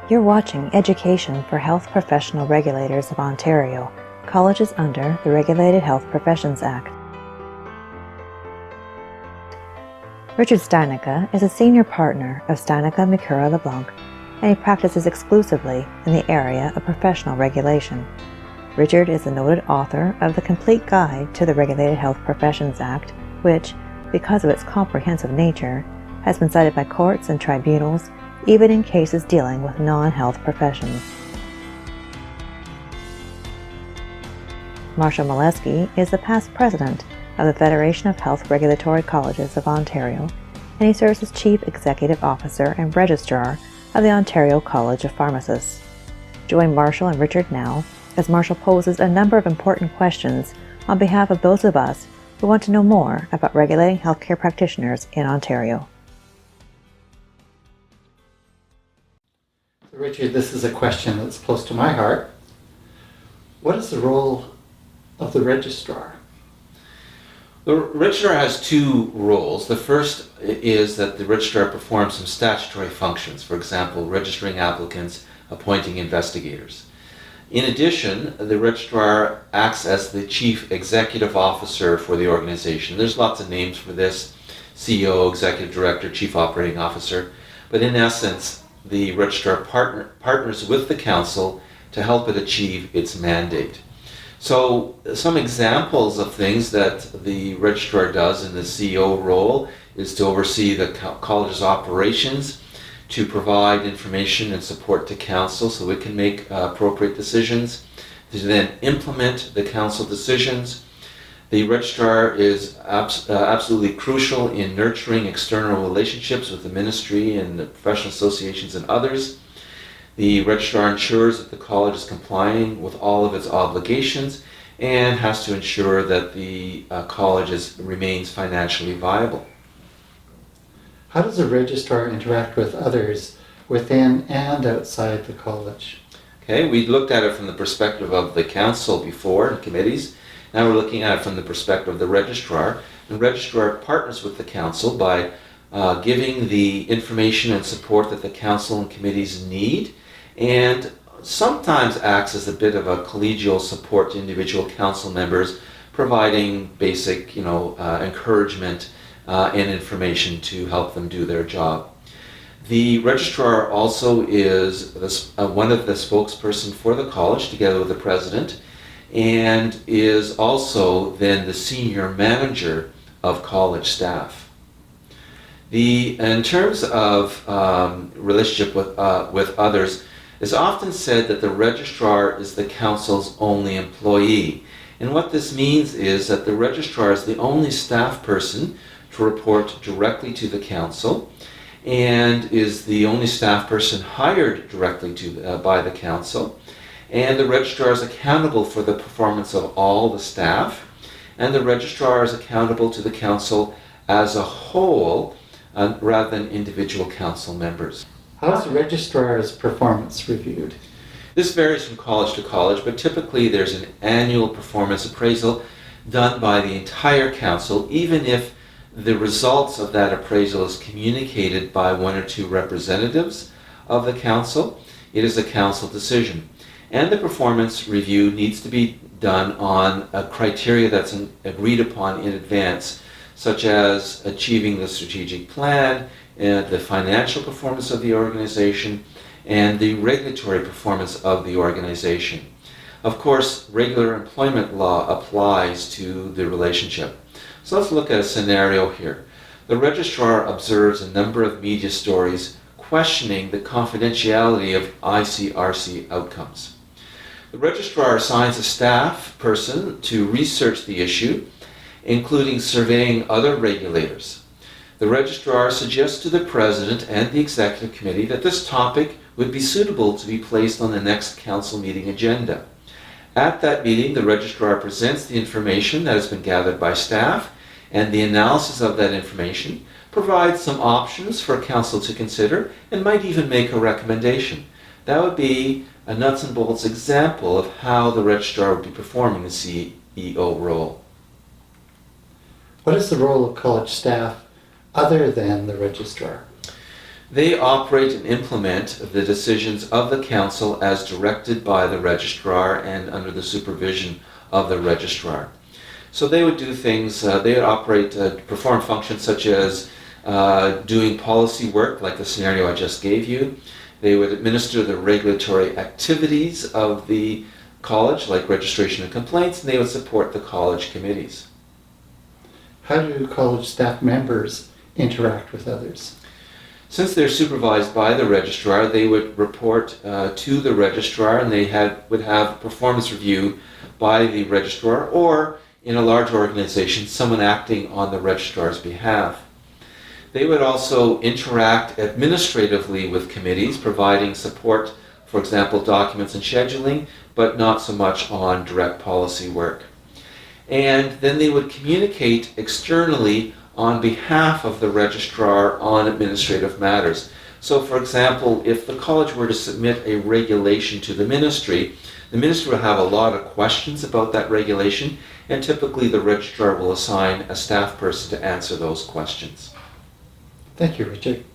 You're watching Education for Health Professional Regulators of Ontario, colleges under the Regulated Health Professions Act. Richard Steinicke is a senior partner of Steinicke Mikura LeBlanc, and he practices exclusively in the area of professional regulation. Richard is a noted author of the Complete Guide to the Regulated Health Professions Act, which, because of its comprehensive nature, has been cited by courts and tribunals, even in cases dealing with non-health professions. Marshall Molesky is the past president of the Federation of Health Regulatory Colleges of Ontario, and he serves as Chief Executive Officer and Registrar of the Ontario College of Pharmacists. Join Marshall and Richard now as Marshall poses a number of important questions on behalf of those of us who want to know more about regulating healthcare practitioners in Ontario. Richard, this is a question that's close to my heart. What is the role of the registrar? The registrar has two roles. The first is that the registrar performs some statutory functions, for example, registering applicants, appointing investigators. In addition, the registrar acts as the chief executive officer for the organization. There's lots of names for this: CEO, executive director, chief operating officer. But in essence, the registrar partners with the council to help it achieve its mandate. So some examples of things that the registrar does in the CEO role is to oversee the college's operations, to provide information and support to council so it can make appropriate decisions, to then implement the council decisions. The registrar is absolutely crucial in nurturing external relationships with the ministry and the professional associations and others. The registrar ensures that the college is complying with all of its obligations and has to ensure that the college remains financially viable. How does a registrar interact with others within and outside the college? Okay, we looked at it from the perspective of the council before and committees. Now we're looking at it from the perspective of the registrar. The registrar partners with the council by giving the information and support that the council and committees need, and sometimes acts as a bit of a collegial support to individual council members, providing basic, encouragement and information to help them do their job. The registrar also is one of the spokesperson for the college, together with the president, and is also then the senior manager of college staff. In terms of relationship with others, it's often said that the registrar is the council's only employee. And what this means is that the registrar is the only staff person to report directly to the council and is the only staff person hired directly by the council. And the registrar is accountable for the performance of all the staff, and the registrar is accountable to the council as a whole rather than individual council members. How is the registrar's performance reviewed? This varies from college to college, but typically there's an annual performance appraisal done by the entire council, even if the results of that appraisal is communicated by one or two representatives of the council. It is a council decision. And the performance review needs to be done on a criteria that's agreed upon in advance, such as achieving the strategic plan, the financial performance of the organization, and the regulatory performance of the organization. Of course, regular employment law applies to the relationship. So let's look at a scenario here. The registrar observes a number of media stories questioning the confidentiality of ICRC outcomes. The registrar assigns a staff person to research the issue, including surveying other regulators. The registrar suggests to the president and the executive committee that this topic would be suitable to be placed on the next council meeting agenda. At that meeting, the registrar presents the information that has been gathered by staff, and the analysis of that information provides some options for council to consider and might even make a recommendation. That would be a nuts and bolts example of how the registrar would be performing the CEO role. What is the role of college staff other than the registrar? They operate and implement the decisions of the council as directed by the registrar and under the supervision of the registrar. So they would do things, they would operate, perform functions such as doing policy work, like the scenario I just gave you. They would administer the regulatory activities of the college, like registration and complaints, and they would support the college committees. How do college staff members interact with others? Since they're supervised by the registrar, they would report to the registrar, and they would have performance review by the registrar, or in a large organization, someone acting on the registrar's behalf. They would also interact administratively with committees, providing support, for example, documents and scheduling, but not so much on direct policy work. And then they would communicate externally on behalf of the registrar on administrative matters. So, for example, if the college were to submit a regulation to the ministry will have a lot of questions about that regulation, and typically the registrar will assign a staff person to answer those questions. Thank you, Richard.